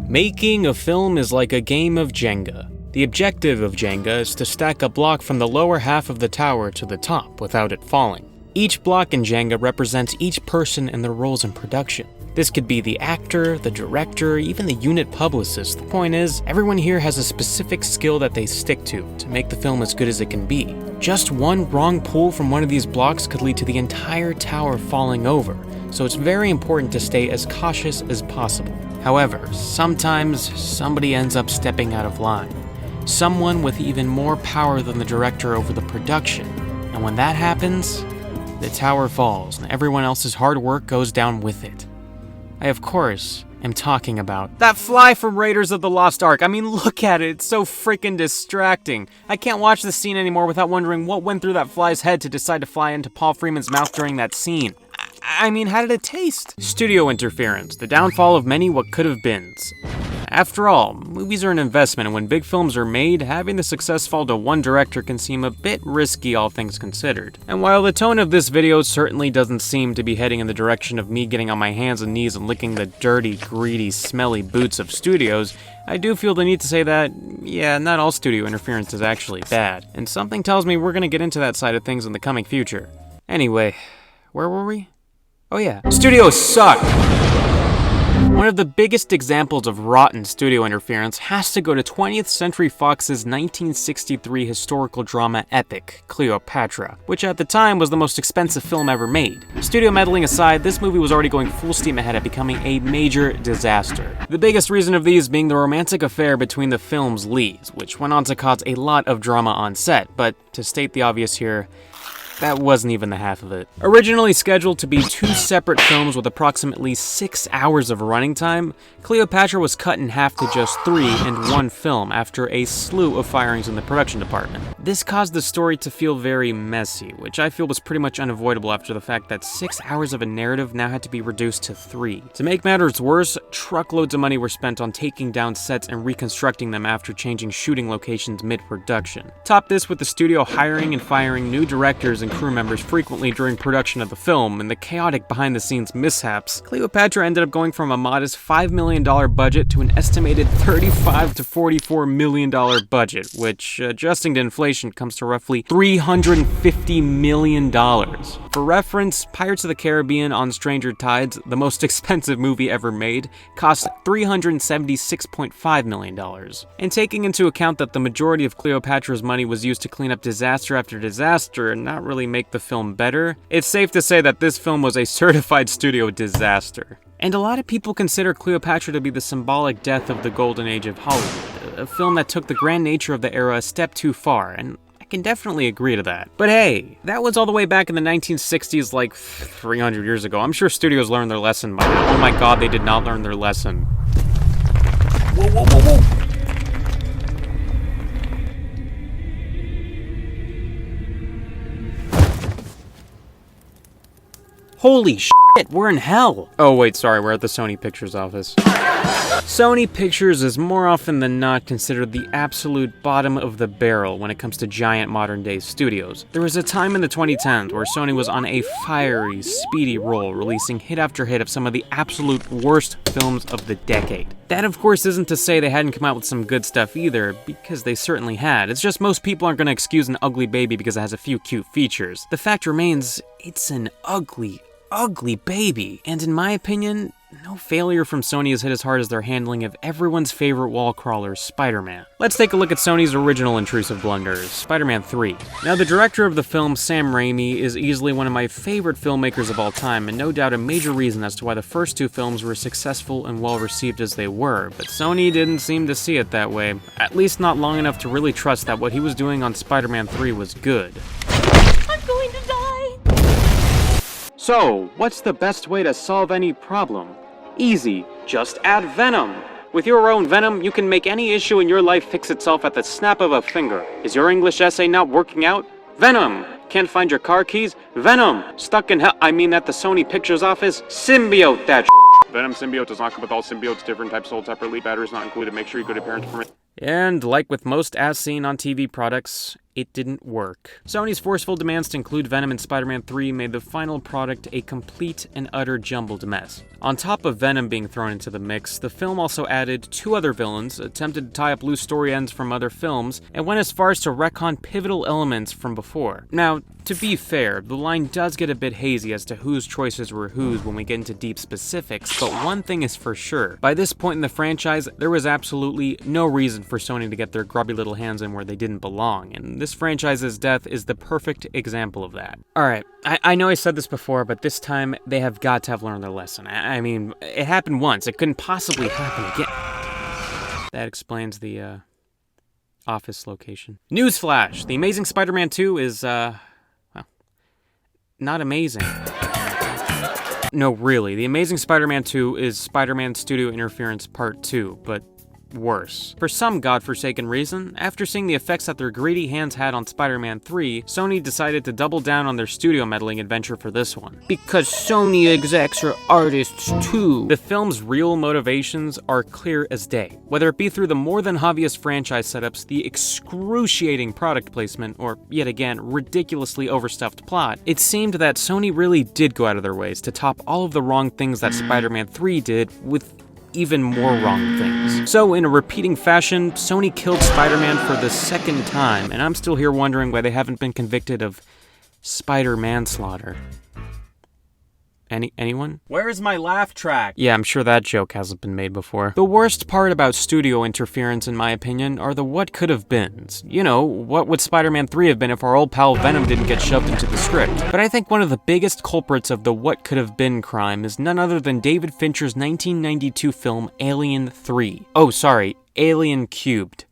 Making a film is like a game of Jenga. The objective of Jenga is to stack a block from the lower half of the tower to the top without it falling. Each block in Jenga represents each person and their roles in production. This could be the actor, the director, even the unit publicist. The point is, everyone here has a specific skill that they stick to make the film as good as it can be. Just one wrong pull from one of these blocks could lead to the entire tower falling over, so it's very important to stay as cautious as possible. However, sometimes somebody ends up stepping out of line. Someone with even more power than the director over the production. And when that happens, the tower falls and everyone else's hard work goes down with it. I, of course, am talking about that fly from Raiders of the Lost Ark. I mean, look at it. It's so freaking distracting. I can't watch the scene anymore without wondering what went through that fly's head to decide to fly into Paul Freeman's mouth during that scene. I mean, how did it taste? Studio interference, the downfall of many what could have beens. After all, movies are an investment, and when big films are made, having the success fall to one director can seem a bit risky, all things considered. And while the tone of this video certainly doesn't seem to be heading in the direction of me getting on my hands and knees and licking the dirty, greedy, smelly boots of studios, I do feel the need to say that, yeah, not all studio interference is actually bad. And something tells me we're gonna get into that side of things in the coming future. Anyway, where were we? Oh yeah, studios suck! One of the biggest examples of rotten studio interference has to go to 20th Century Fox's 1963 historical drama epic, Cleopatra, which at the time was the most expensive film ever made. Studio meddling aside, this movie was already going full steam ahead at becoming a major disaster. The biggest reason of these being the romantic affair between the film's leads, which went on to cause a lot of drama on set, but to state the obvious here, that wasn't even the half of it. Originally scheduled to be two separate films with approximately 6 hours of running time, Cleopatra was cut in half to just 3 in one film after a slew of firings in the production department. This caused the story to feel very messy, which I feel was pretty much unavoidable after the fact that 6 hours of a narrative now had to be reduced to 3. To make matters worse, truckloads of money were spent on taking down sets and reconstructing them after changing shooting locations mid-production. Top this with the studio hiring and firing new directors and crew members frequently during production of the film, and the chaotic behind-the-scenes mishaps. Cleopatra ended up going from a modest $5 million budget to an estimated $35 to $44 million budget, which, adjusting to inflation, comes to roughly $350 million. For reference, Pirates of the Caribbean on Stranger Tides, the most expensive movie ever made, cost $376.5 million. And taking into account that the majority of Cleopatra's money was used to clean up disaster after disaster and not really make the film better, it's safe to say that this film was a certified studio disaster. And a lot of people consider Cleopatra to be the symbolic death of the golden age of Hollywood, a film that took the grand nature of the era a step too far, and I can definitely agree to that. But hey, that was all the way back in the 1960s, like 300 years ago. I'm sure studios learned their lesson by now. Oh my god, they did not learn their lesson. Whoa, whoa, whoa, whoa! Holy shit, we're in hell! Oh wait, sorry, we're at the Sony Pictures office. Sony Pictures is more often than not considered the absolute bottom of the barrel when it comes to giant modern-day studios. There was a time in the 2010s where Sony was on a fiery, speedy roll, releasing hit after hit of some of the absolute worst films of the decade. That, of course, isn't to say they hadn't come out with some good stuff either, because they certainly had. It's just most people aren't going to excuse an ugly baby because it has a few cute features. The fact remains, it's an ugly baby. And in my opinion, no failure from Sony has hit as hard as their handling of everyone's favorite wall crawler, Spider-Man. Let's take a look at Sony's original intrusive blunders, Spider-Man 3. Now, the director of the film, Sam Raimi, is easily one of my favorite filmmakers of all time, and no doubt a major reason as to why the first two films were as successful and well-received as they were, but Sony didn't seem to see it that way, at least not long enough to really trust that what he was doing on Spider-Man 3 was good. I'm going to die! So, what's the best way to solve any problem? Easy, just add Venom. With your own Venom, you can make any issue in your life fix itself at the snap of a finger. Is your English essay not working out? Venom! Can't find your car keys? Venom! Stuck in hell, I mean at the Sony Pictures office? Symbiote that Venom Symbiote does not come with all symbiotes, different types sold separately, batteries not included. Make sure you go to parent information. And like with most as seen on TV products, it didn't work. Sony's forceful demands to include Venom in Spider-Man 3 made the final product a complete and utter jumbled mess. On top of Venom being thrown into the mix, the film also added 2 other villains, attempted to tie up loose story ends from other films, and went as far as to retcon pivotal elements from before. Now, to be fair, the line does get a bit hazy as to whose choices were whose when we get into deep specifics, but one thing is for sure. By this point in the franchise, there was absolutely no reason for Sony to get their grubby little hands in where they didn't belong, and this franchise's death is the perfect example of that. Alright, I know I said this before, but this time they have got to have learned their lesson. I mean, it happened once, it couldn't possibly happen again. That explains the, office location. Newsflash! The Amazing Spider-Man 2 is, not amazing. No, really. The Amazing Spider-Man 2 is Spider-Man Studio Interference Part 2, but worse. For some godforsaken reason, after seeing the effects that their greedy hands had on Spider-Man 3, Sony decided to double down on their studio meddling adventure for this one. Because Sony execs are artists too. The film's real motivations are clear as day. Whether it be through the more than obvious franchise setups, the excruciating product placement, or, yet again, ridiculously overstuffed plot, it seemed that Sony really did go out of their ways to top all of the wrong things that Spider-Man 3 did with even more wrong things. So, in a repeating fashion, Sony killed Spider-Man for the second time, and I'm still here wondering why they haven't been convicted of Spider-Manslaughter. Anyone? Where's my laugh track? Yeah, I'm sure that joke hasn't been made before. The worst part about studio interference, in my opinion, are the what could have beens. You know, what would Spider-Man 3 have been if our old pal Venom didn't get shoved into the script? But I think one of the biggest culprits of the what could have been crime is none other than David Fincher's 1992 film Alien 3. Oh, sorry, Alien Cubed.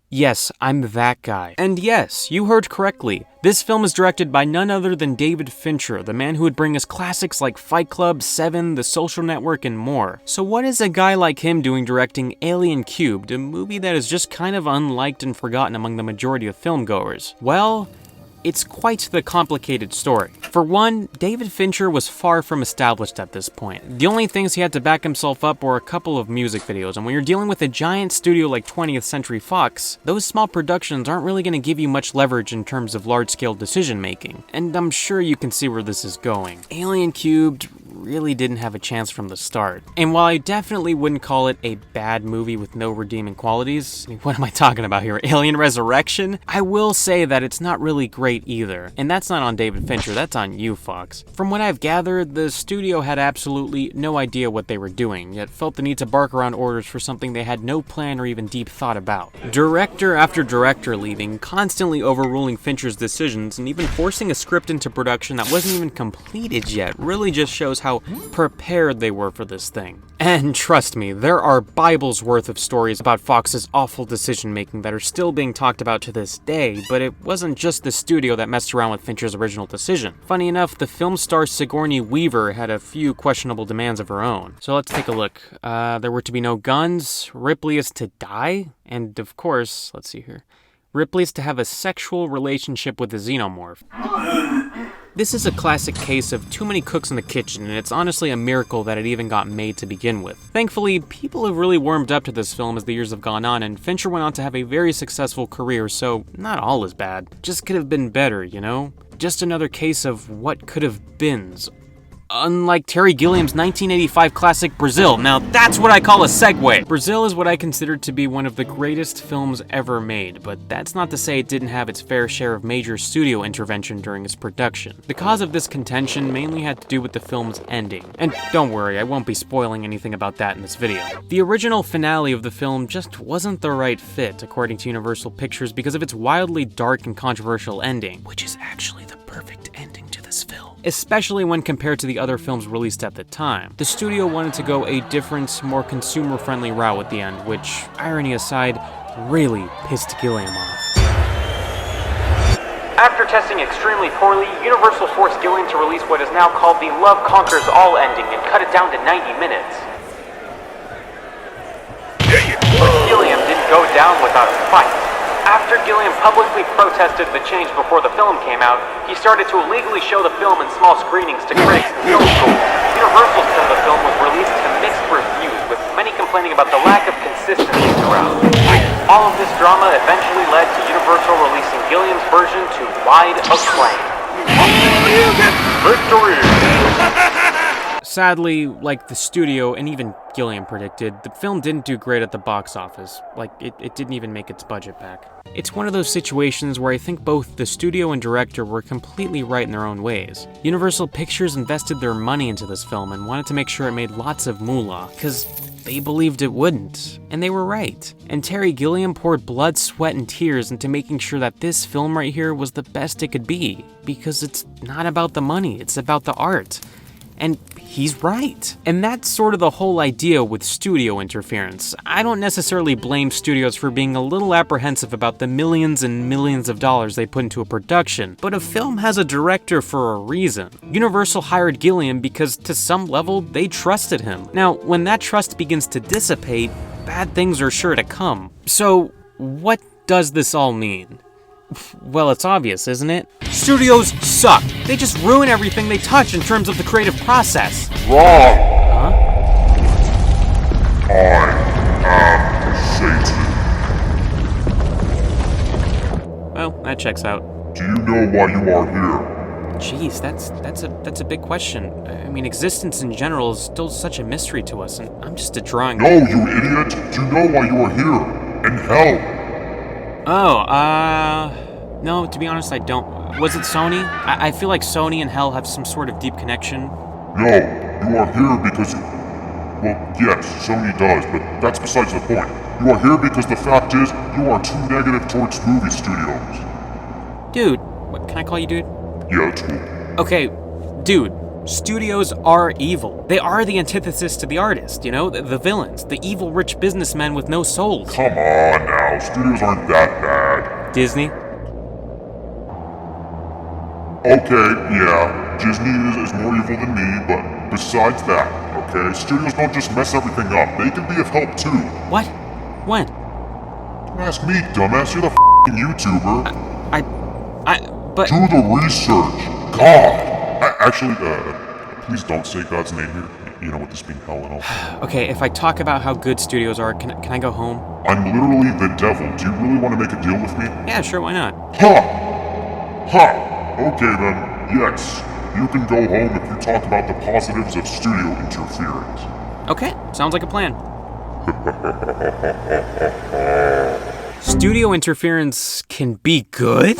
Yes, I'm that guy. And yes, you heard correctly. This film is directed by none other than David Fincher, the man who would bring us classics like Fight Club, Seven, The Social Network, and more. So what is a guy like him doing directing Alien Cubed, a movie that is just kind of unliked and forgotten among the majority of filmgoers? Well, it's quite the complicated story. For one, David Fincher was far from established at this point. The only things he had to back himself up were a couple of music videos, and when you're dealing with a giant studio like 20th Century Fox, those small productions aren't really going to give you much leverage in terms of large-scale decision-making. And I'm sure you can see where this is going. Alien Cubed really didn't have a chance from the start. And while I definitely wouldn't call it a bad movie with no redeeming qualities, what am I talking about here, Alien Resurrection? I will say that it's not really great either. And that's not on David Fincher, that's on you, Fox. From what I've gathered, the studio had absolutely no idea what they were doing, yet felt the need to bark around orders for something they had no plan or even deep thought about. Director after director leaving, constantly overruling Fincher's decisions, and even forcing a script into production that wasn't even completed yet really just shows how prepared they were for this thing. And trust me, there are Bibles worth of stories about Fox's awful decision-making that are still being talked about to this day, but it wasn't just the studio that messed around with Fincher's original decision. Funny enough, the film star Sigourney Weaver had a few questionable demands of her own. So let's take a look. There were to be no guns, Ripley is to die, and of course, let's see here, Ripley is to have a sexual relationship with a xenomorph. This is a classic case of too many cooks in the kitchen, and it's honestly a miracle that it even got made to begin with. Thankfully, people have really warmed up to this film as the years have gone on, and Fincher went on to have a very successful career, so not all is bad. Just could have been better, you know? Just another case of what could have beens. Unlike Terry Gilliam's 1985 classic Brazil. Now that's what I call a segue. Brazil is what I consider to be one of the greatest films ever made, but that's not to say it didn't have its fair share of major studio intervention during its production. The cause of this contention mainly had to do with the film's ending. And don't worry, I won't be spoiling anything about that in this video. The original finale of the film just wasn't the right fit, according to Universal Pictures, because of its wildly dark and controversial ending, which is actually the perfect ending to this film. Especially when compared to the other films released at the time. The studio wanted to go a different, more consumer-friendly route at the end, which, irony aside, really pissed Gilliam off. After testing extremely poorly, Universal forced Gilliam to release what is now called the Love Conquers All ending and cut it down to 90 minutes. But Gilliam didn't go down without a fight. After Gilliam publicly protested the change before the film came out, he started to illegally show the film in small screenings to critics and film schools. Universal's cut of the film was released to mixed reviews, with many complaining about the lack of consistency throughout. All of this drama eventually led to Universal releasing Gilliam's version to wide acclaim. Victory! Sadly, like the studio and even Gilliam predicted, the film didn't do great at the box office. Like, it didn't even make its budget back. It's one of those situations where I think both the studio and director were completely right in their own ways. Universal Pictures invested their money into this film and wanted to make sure it made lots of moolah, because they believed it wouldn't. And they were right. And Terry Gilliam poured blood, sweat, and tears into making sure that this film right here was the best it could be. Because it's not about the money, it's about the art. And he's right. And that's sort of the whole idea with studio interference. I don't necessarily blame studios for being a little apprehensive about the millions and millions of dollars they put into a production, but a film has a director for a reason. Universal hired Gilliam because to some level they trusted him. Now, when that trust begins to dissipate, bad things are sure to come. So, what does this all mean? Well, it's obvious, isn't it? Studios suck. They just ruin everything they touch in terms of the creative process. Wrong! Huh? I am Satan. Well, that checks out. Do you know why you are here? Jeez, that's a big question. I mean, existence in general is still such a mystery to us, and I'm just a drawing. No, you idiot! Do you know why you are here? In hell! No, to be honest, I don't. Was it Sony? I feel like Sony and Hell have some sort of deep connection. No, you are here because... Well, yes, Sony does, but that's besides the point. You are here because the fact is, you are too negative towards movie studios. Dude, what, can I call you dude? Yeah, it's cool. Okay, dude. Studios are evil. They are the antithesis to the artist, you know? The villains. The evil rich businessmen with no souls. Come on now, studios aren't that bad. Disney? Okay, yeah, Disney is more evil than me, but besides that, okay, studios don't just mess everything up. They can be of help too. What? When? Don't ask me, dumbass. You're the f***ing YouTuber. But... Do the research. God! Actually, please don't say God's name here. You know, with this being hell and all. Okay, if I talk about how good studios are, can I go home? I'm literally the devil. Do you really want to make a deal with me? Yeah, sure, why not? Ha! Ha! Okay then, yes. You can go home if you talk about the positives of studio interference. Okay, sounds like a plan. Studio interference can be good?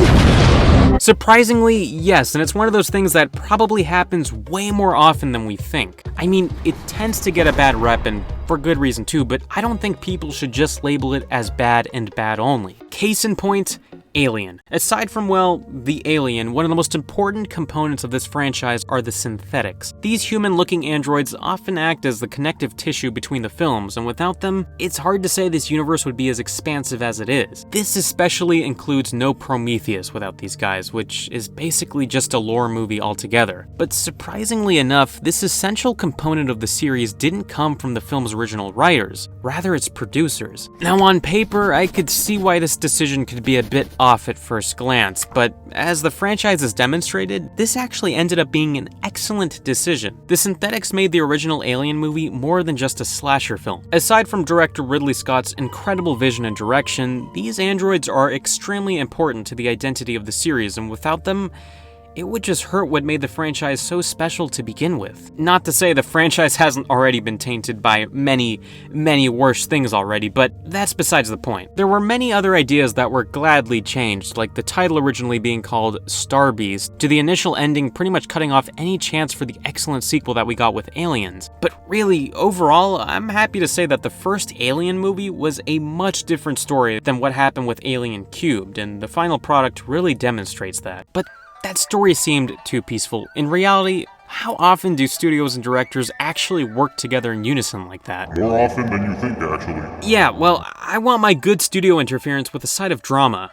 Surprisingly, yes, and it's one of those things that probably happens way more often than we think. I mean, it tends to get a bad rep, and for good reason too, but I don't think people should just label it as bad and bad only. Case in point, Alien. Aside from, well, the alien, one of the most important components of this franchise are the synthetics. These human-looking androids often act as the connective tissue between the films, and without them, it's hard to say this universe would be as expansive as it is. This especially includes no Prometheus without these guys, which is basically just a lore movie altogether. But surprisingly enough, this essential component of the series didn't come from the film's original writers, rather its producers. Now on paper, I could see why this decision could be a bit off at first glance, but as the franchise has demonstrated, this actually ended up being an excellent decision. The synthetics made the original Alien movie more than just a slasher film. Aside from director Ridley Scott's incredible vision and direction, these androids are extremely important to the identity of the series, and without them, it would just hurt what made the franchise so special to begin with. Not to say the franchise hasn't already been tainted by many, many worse things already, but that's besides the point. There were many other ideas that were gladly changed, like the title originally being called Star Beast, to the initial ending pretty much cutting off any chance for the excellent sequel that we got with Aliens. But really, overall, I'm happy to say that the first Alien movie was a much different story than what happened with Alien Cubed, and the final product really demonstrates that. But that story seemed too peaceful. In reality, how often do studios and directors actually work together in unison like that? More often than you think, actually. Yeah, well, I want my good studio interference with a side of drama.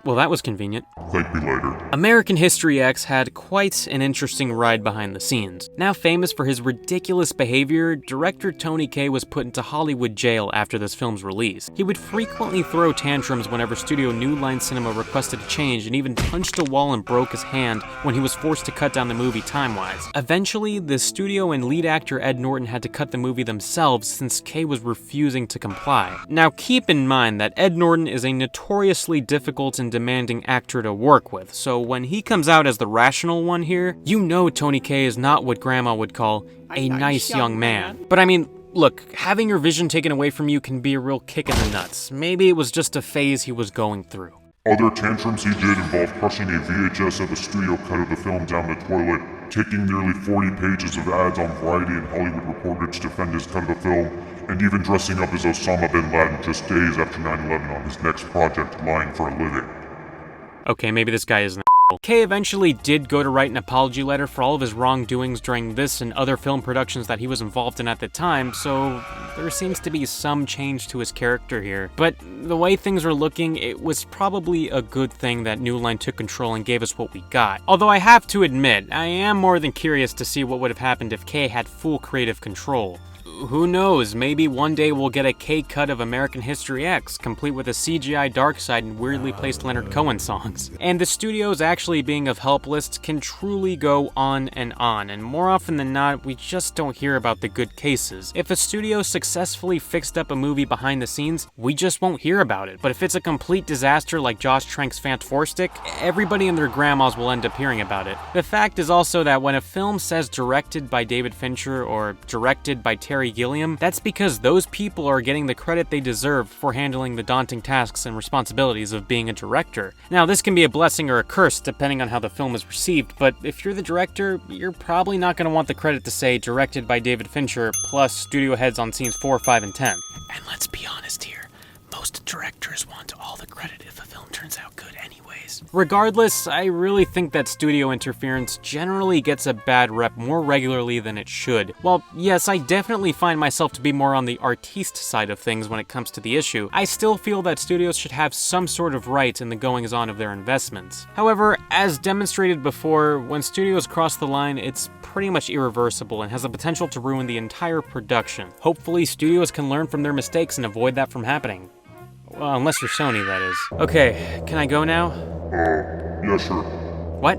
Well, that was convenient. Thank me later. American History X had quite an interesting ride behind the scenes. Now famous for his ridiculous behavior, director Tony Kaye was put into Hollywood jail after this film's release. He would frequently throw tantrums whenever Studio New Line Cinema requested a change, and even punched a wall and broke his hand when he was forced to cut down the movie time-wise. Eventually, the studio and lead actor Ed Norton had to cut the movie themselves since Kaye was refusing to comply. Now keep in mind that Ed Norton is a notoriously difficult and demanding actor to work with, so when he comes out as the rational one here, you know Tony Kaye is not what Grandma would call a nice young man. But I mean, look, having your vision taken away from you can be a real kick in the nuts. Maybe it was just a phase he was going through. Other tantrums he did involved crushing a VHS of a studio cut of the film down the toilet, taking nearly 40 pages of ads on Variety and Hollywood Reporter to defend his cut of the film, and even dressing up as Osama bin Laden just days after 9/11 on his next project, lying for a living. Okay, maybe this guy isn't. Kaye eventually did go to write an apology letter for all of his wrongdoings during this and other film productions that he was involved in at the time, so there seems to be some change to his character here. But the way things were looking, it was probably a good thing that New Line took control and gave us what we got. Although I have to admit, I am more than curious to see what would have happened if Kaye had full creative control. Who knows, maybe one day we'll get a Kaye cut of American History X, complete with a CGI Darkseid and weirdly placed Leonard Cohen songs. And the studio's actually being of help list can truly go on, and more often than not, we just don't hear about the good cases. If a studio successfully fixed up a movie behind the scenes, we just won't hear about it. But if it's a complete disaster like Josh Trank's Fant 4-Stick, everybody and their grandmas will end up hearing about it. The fact is also that when a film says directed by David Fincher or directed by Terry Gilliam, that's because those people are getting the credit they deserve for handling the daunting tasks and responsibilities of being a director. Now, this can be a blessing or a curse depending on how the film is received, but if you're the director, you're probably not going to want the credit to say directed by David Fincher plus studio heads on scenes 4, 5, and 10. And let's be honest here, most directors want all the credit if a film turns out good anyways. Regardless, I really think that studio interference generally gets a bad rep more regularly than it should. While yes, I definitely find myself to be more on the artiste side of things when it comes to the issue, I still feel that studios should have some sort of right in the goings-on of their investments. However, as demonstrated before, when studios cross the line, it's pretty much irreversible and has the potential to ruin the entire production. Hopefully, studios can learn from their mistakes and avoid that from happening. Well, unless you're Sony, that is. Okay, can I go now? Yeah, sure. What?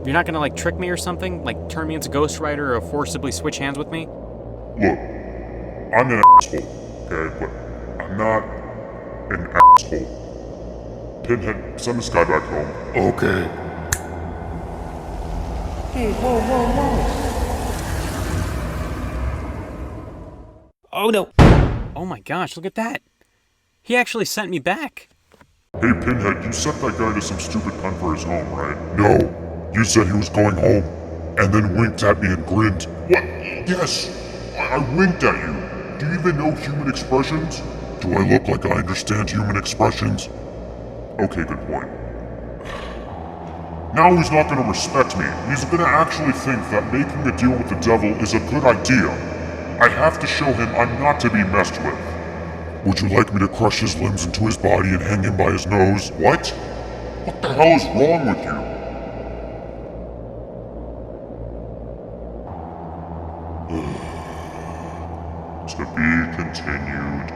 You're not gonna, trick me or something? Like, turn me into Ghost Rider or forcibly switch hands with me? Look, I'm an asshole, okay? But I'm not an asshole. Pinhead, send this guy back home. Okay. Hey, whoa. Oh no. Oh my gosh, look at that. He actually sent me back. Hey, Pinhead, you sent that guy to some stupid cunt for his home, right? No. You said he was going home, and then winked at me and grinned. What? Yes, I winked at you. Do you even know human expressions? Do I look like I understand human expressions? Okay, good point. Now he's not gonna respect me. He's gonna actually think that making a deal with the devil is a good idea. I have to show him I'm not to be messed with. Would you like me to crush his limbs into his body and hang him by his nose? What? What the hell is wrong with you? To be continued.